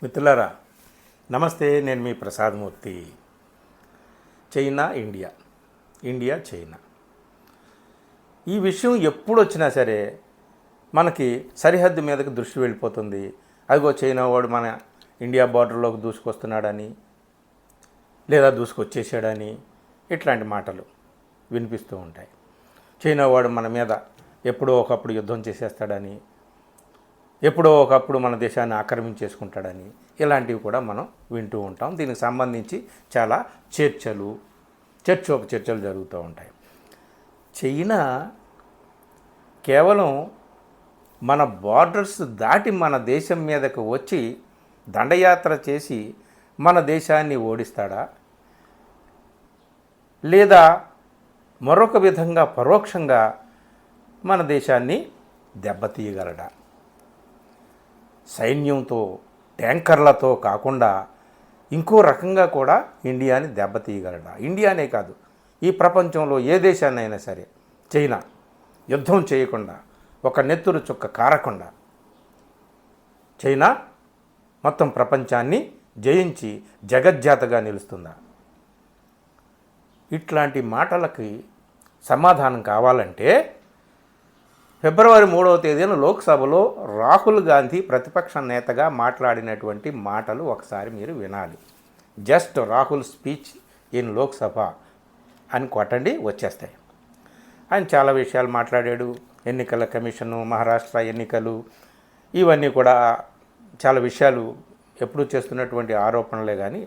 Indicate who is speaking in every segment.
Speaker 1: మిత్రులారా నమస్తే, నేను మీ Prasadamurthy. China India, India China, ఈ విషయం ఎప్పుడు వచ్చినా సరే మనకి సరిహద్దు మీదకి దృష్టి వెళ్ళిపోతుంది. అదిగో చైనా వాడు మన ఇండియా బార్డర్లోకి దూసుకొస్తున్నాడని, లేదా దూసుకొచ్చేసాడని ఇట్లాంటి మాటలు వినిపిస్తూ ఉంటాయి. చైనా వాడు మన మీద ఎప్పుడో ఒకప్పుడు యుద్ధం చేసేస్తాడని, ఎప్పుడో ఒకప్పుడు మన దేశాన్ని ఆక్రమించేసుకుంటాడని ఇలాంటివి కూడా మనం వింటూ ఉంటాం. దీనికి సంబంధించి చాలా చర్చోపచర్చలు జరుగుతూ ఉంటాయి. చైనా కేవలం మన బార్డర్స్ దాటి మన దేశం మీదకు వచ్చి దండయాత్ర చేసి మన దేశాన్ని ఓడిస్తాడా, లేదా మరొక విధంగా పరోక్షంగా మన దేశాన్ని దెబ్బతీయగలడా? సైన్యంతో, ట్యాంకర్లతో కాకుండా ఇంకో రకంగా కూడా ఇండియాని దెబ్బతీయగలడా? ఇండియానే కాదు, ఈ ప్రపంచంలో ఏ దేశాన్నైనా సరే చైనా యుద్ధం చేయకుండా, ఒక నెత్తురు చుక్క కారకుండా చైనా మొత్తం ప్రపంచాన్ని జయించి జగజ్జాతగా నిలుస్తుందా? ఇట్లాంటి మాటలకి సమాధానం కావాలంటే ఫిబ్రవరి 3వ తేదీన లోక్సభలో రాహుల్ గాంధీ ప్రతిపక్ష నేతగా మాట్లాడినటువంటి మాటలు ఒకసారి మీరు వినాలి. Just Rahul speech in Lok Sabha అని కొట్టండి, వచ్చేస్తాయి. ఆయన చాలా విషయాలు మాట్లాడాడు. ఎన్నికల కమిషను, మహారాష్ట్ర ఎన్నికలు, ఇవన్నీ కూడా చాలా విషయాలు ఎప్పుడు చేస్తున్నటువంటి ఆరోపణలే. కానీ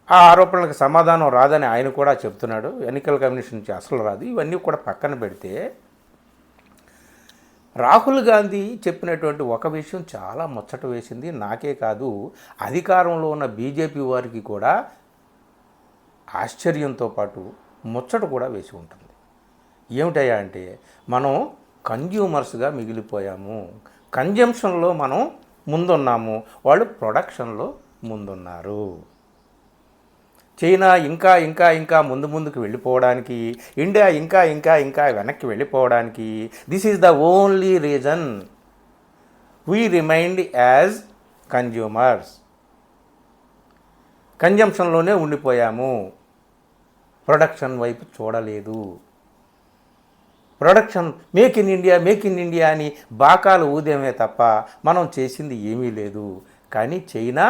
Speaker 1: ఆ ఆరోపణలకు సమాధానం రాదని ఆయన కూడా చెప్తున్నాడు. ఎన్నికల కమిషన్ నుంచి అసలు రాదు. ఇవన్నీ కూడా పక్కన పెడితే రాహుల్ గాంధీ చెప్పినటువంటి ఒక విషయం చాలా ముచ్చట వేసింది. నాకే కాదు, అధికారంలో ఉన్న బీజేపీ వారికి కూడా ఆశ్చర్యంతో పాటు ముచ్చట కూడా వేసి ఉంటుంది. ఏమిటయ్యా అంటే, మనం కన్జ్యూమర్స్గా మిగిలిపోయాము. కన్జంప్షన్లో మనం ముందున్నాము, వాళ్ళు ప్రొడక్షన్లో ముందున్నారు. చైనా ఇంకా ఇంకా ఇంకా ముందుకు వెళ్ళిపోవడానికి, ఇండియా ఇంకా ఇంకా ఇంకా వెనక్కి వెళ్ళిపోవడానికి this is the only reason we remind as consumers. కన్జంప్షన్లోనే ఉండిపోయాము, ప్రొడక్షన్ వైపు చూడలేదు. ప్రొడక్షన్ మేక్ ఇన్ ఇండియా అని బాకాలు ఊదేమే తప్ప మనం చేసింది ఏమీ లేదు. కానీ చైనా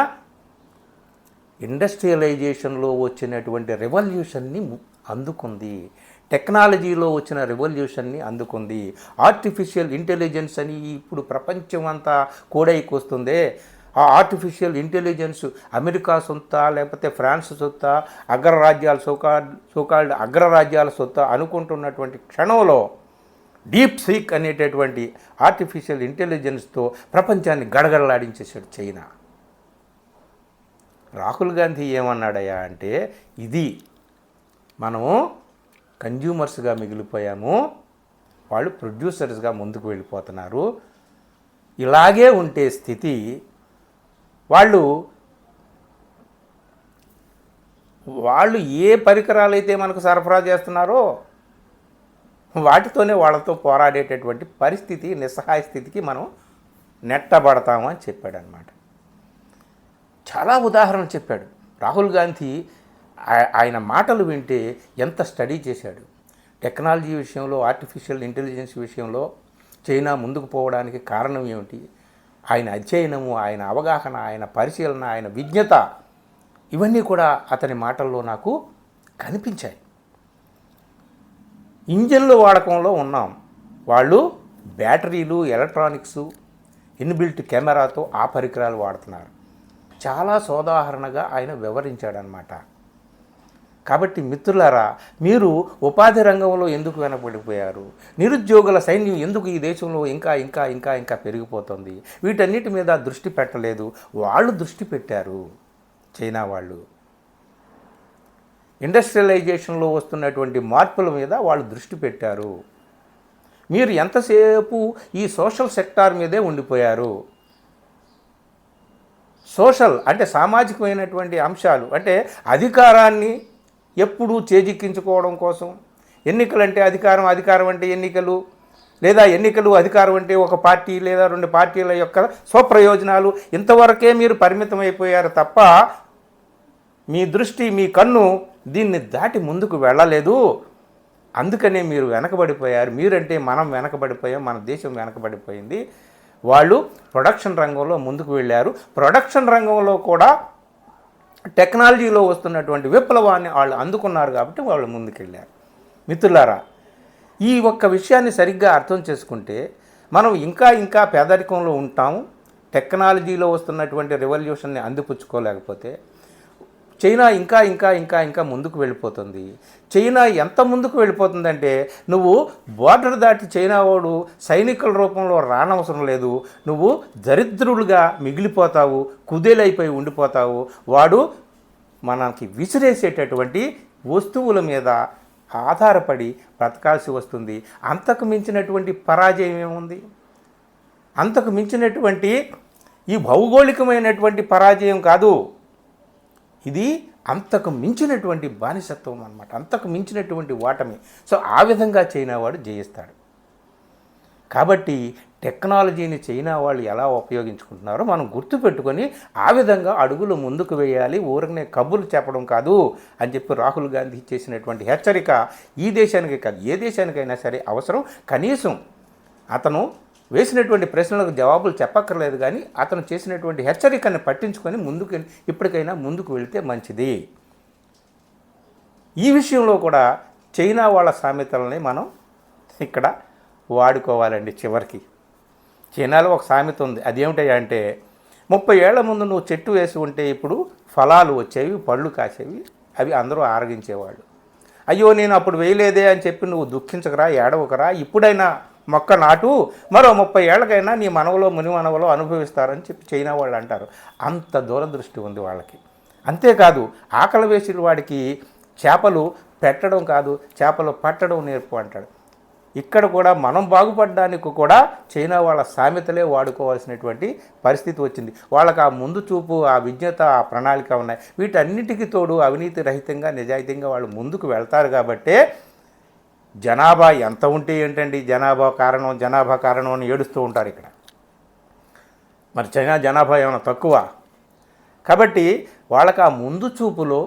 Speaker 1: ఇండస్ట్రియలైజేషన్లో వచ్చినటువంటి రెవల్యూషన్ని అందుకుంది, టెక్నాలజీలో వచ్చిన రెవల్యూషన్ని అందుకుంది. ఆర్టిఫిషియల్ ఇంటెలిజెన్స్ అని ఇప్పుడు ప్రపంచం అంతా కూడైకొస్తుందే, ఆ ఆర్టిఫిషియల్ ఇంటెలిజెన్స్ అమెరికా సొంత, లేకపోతే ఫ్రాన్స్ సొంత, అగ్రరాజ్యాల సోకాల్డ్ అగ్రరాజ్యాల సొంత అనుకుంటున్నటువంటి క్షణంలో డీప్ సీక్ అనేటటువంటి ఆర్టిఫిషియల్ ఇంటెలిజెన్స్తో ప్రపంచాన్ని గడగడలాడించేశాడు చైనా. రాహుల్ గాంధీ ఏమన్నాడయ్యా అంటే, ఇది మనము కన్జ్యూమర్స్గా మిగిలిపోయాము, వాళ్ళు ప్రొడ్యూసర్స్గా ముందుకు వెళ్ళిపోతున్నారు. ఇలాగే ఉంటే స్థితి, వాళ్ళు ఏ పరికరాలు అయితే మనకు సరఫరా చేస్తున్నారో వాటితోనే వాళ్ళతో పోరాడేటటువంటి పరిస్థితి, నిస్సహాయ స్థితికి మనం నెట్టబడతాము అని చెప్పాడనమాట. చాలా ఉదాహరణలు చెప్పాడు రాహుల్ గాంధీ. ఆయన మాటలు వింటే ఎంత స్టడీ చేశాడు. టెక్నాలజీ విషయంలో, ఆర్టిఫిషియల్ ఇంటెలిజెన్స్ విషయంలో చైనా ముందుకు పోవడానికి కారణం ఏమిటి, ఆయన అధ్యయనము, ఆయన అవగాహన, ఆయన పరిశీలన, ఆయన విజ్ఞత, ఇవన్నీ కూడా అతని మాటల్లో నాకు కనిపించాయి. ఇంజన్లు వాడకంలో ఉన్నాం, వాళ్ళు బ్యాటరీలు, ఎలక్ట్రానిక్స్, ఇన్బిల్ట్ కెమెరాతో ఆ పరికరాలు వాడుతున్నారు. చాలా సోదాహరణగా ఆయన వివరించాడనమాట. కాబట్టి మిత్రులారా, మీరు ఉపాధి రంగంలో ఎందుకు వెనపడిపోయారు? నిరుద్యోగుల సైన్యం ఎందుకు ఈ దేశంలో ఇంకా ఇంకా ఇంకా ఇంకా పెరిగిపోతుంది? వీటన్నిటి మీద దృష్టి పెట్టలేదు. వాళ్ళు దృష్టి పెట్టారు, చైనా వాళ్ళు. ఇండస్ట్రియలైజేషన్లో వస్తున్నటువంటి మార్పుల మీద వాళ్ళు దృష్టి పెట్టారు. మీరు ఎంతసేపు ఈ సోషల్ సెక్టార్ మీదే ఉండిపోయారు. సోషల్ అంటే సామాజికమైనటువంటి అంశాలు, అంటే అధికారాన్ని ఎప్పుడూ చేజిక్కించుకోవడం కోసం, ఎన్నికలంటే అధికారం, అధికారం అంటే ఎన్నికలు, లేదా ఎన్నికలు అధికారం అంటే ఒక పార్టీ లేదా 2 పార్టీల యొక్క స్వప్రయోజనాలు ఇంతవరకే మీరు పరిమితం అయిపోయారు తప్ప మీ దృష్టి మీ కన్ను దీన్ని దాటి ముందుకు వెళ్ళలేదు. అందుకనే మీరు వెనకబడిపోయారు. మీరంటే మనం వెనకబడిపోయాం, మన దేశం వెనకబడిపోయింది. వాళ్ళు ప్రొడక్షన్ రంగంలో ముందుకు వెళ్ళారు. ప్రొడక్షన్ రంగంలో కూడా టెక్నాలజీలో వస్తున్నటువంటి విప్లవాన్ని వాళ్ళు అందుకున్నారు కాబట్టి వాళ్ళు ముందుకెళ్ళారు. మిత్రులారా, ఈ ఒక్క విషయాన్ని సరిగ్గా అర్థం చేసుకుంటే మనం ఇంకా పేదరికంలో ఉంటాము. టెక్నాలజీలో వస్తున్నటువంటి రెవల్యూషన్ని అందిపుచ్చుకోలేకపోతే చైనా ఇంకా ముందుకు వెళ్ళిపోతుంది. చైనా ఎంత ముందుకు వెళ్ళిపోతుందంటే నువ్వు బోర్డర్ దాటి చైనా వాడు సైనికుల రూపంలో రానవసరం లేదు. నువ్వు దరిద్రులుగా మిగిలిపోతావు, కుదేలైపోయి ఉండిపోతావు. వాడు మనకి విసిరేసేటటువంటి వస్తువుల మీద ఆధారపడి బ్రతకాల్సి వస్తుంది. అంతకు మించినటువంటి పరాజయం ఏముంది? అంతకు మించినటువంటి ఈ భౌగోళికమైనటువంటి పరాజయం కాదు, ఇది అంతకు మించినటువంటి బానిసత్వం అన్నమాట, అంతకు మించినటువంటి ఓటమి. సో ఆ విధంగా చైనా వాడు జయిస్తాడు. కాబట్టి టెక్నాలజీని చైనా వాళ్ళు ఎలా ఉపయోగించుకుంటున్నారో మనం గుర్తుపెట్టుకొని ఆ విధంగా అడుగులు ముందుకు వేయాలి. ఊరికనే కబుర్లు చెప్పడం కాదు అని చెప్పి రాహుల్ గాంధీ చేసినటువంటి హెచ్చరిక ఈ దేశానికి కాదు, ఏ దేశానికైనా సరే అవసరం. కనీసం అతను వేసినటువంటి ప్రశ్నలకు జవాబులు చెప్పక్కర్లేదు, కానీ అతను చేసినటువంటి హెచ్చరికను పట్టించుకొని ఇప్పటికైనా ముందుకు వెళితే మంచిది. ఈ విషయంలో కూడా చైనా వాళ్ళ సామెతలని మనం ఇక్కడ వాడుకోవాలండి. చివరికి చైనాలో ఒక సామెత ఉంది. అదేమిటంటే 30 ఏళ్ల ముందు నువ్వు చెట్టు వేసి ఉంటే ఇప్పుడు ఫలాలు వచ్చేవి, పళ్ళు కాసేవి, అవి అందరూ ఆరగించేవాళ్ళు. అయ్యో నేను అప్పుడు వేయలేదే అని చెప్పి నువ్వు దుఃఖించకరా, ఏడవకరా, ఇప్పుడైనా మొక్క నాటు, మరో 30 ఏళ్ళకైనా నీ మనవలో ముని మనవలో అనుభవిస్తారని చెప్పి చైనా వాళ్ళు అంటారు. అంత దూరదృష్టి ఉంది వాళ్ళకి. అంతేకాదు ఆకలి వేసిన వాడికి చేపలు పెట్టడం కాదు, చేపలు పట్టడం నేర్పు అంటాడు. ఇక్కడ కూడా మనం బాగుపడడానికి కూడా చైనా వాళ్ళ సామెతలే వాడుకోవాల్సినటువంటి పరిస్థితి వచ్చింది. వాళ్ళకి ఆ ముందు చూపు, ఆ విజ్ఞత, ఆ ప్రణాళిక ఉన్నాయి. వీటన్నిటికీ తోడు అవినీతి రహితంగా నిజాయితీగా వాళ్ళు ముందుకు వెళ్తారు. కాబట్టే జనాభా ఎంత ఉంటే ఏంటండి, జనాభా కారణం అని ఏడుస్తూ ఉంటారు ఇక్కడ. మరి చైనా జనాభా ఏమైనా తక్కువ? కాబట్టి వాళ్ళకి ఆ ముందు చూపులో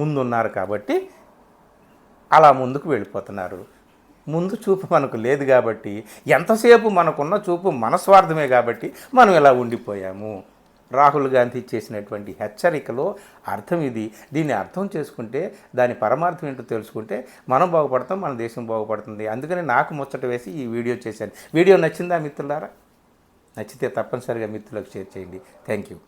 Speaker 1: ముందున్నారు కాబట్టి అలా ముందుకు వెళ్ళిపోతున్నారు. ముందు చూపు మనకు లేదు కాబట్టి, ఎంతసేపు మనకున్న చూపు మన స్వార్థమే కాబట్టి మనం ఇలా ఉండిపోయాము. రాహుల్ గాంధీ చేసినటువంటి హెచ్చరికలో అర్థం ఇది. దీన్ని అర్థం చేసుకుంటే, దాని పరమార్థం ఏంటో తెలుసుకుంటే మనం బాగుపడతాం, మన దేశం బాగుపడుతుంది. అందుకని నాకు ముచ్చట వేసి ఈ వీడియో చేశాను. వీడియో నచ్చిందా మిత్రులారా? నచ్చితే తప్పనిసరిగా మిత్రులకు షేర్ చేయండి. Thank you.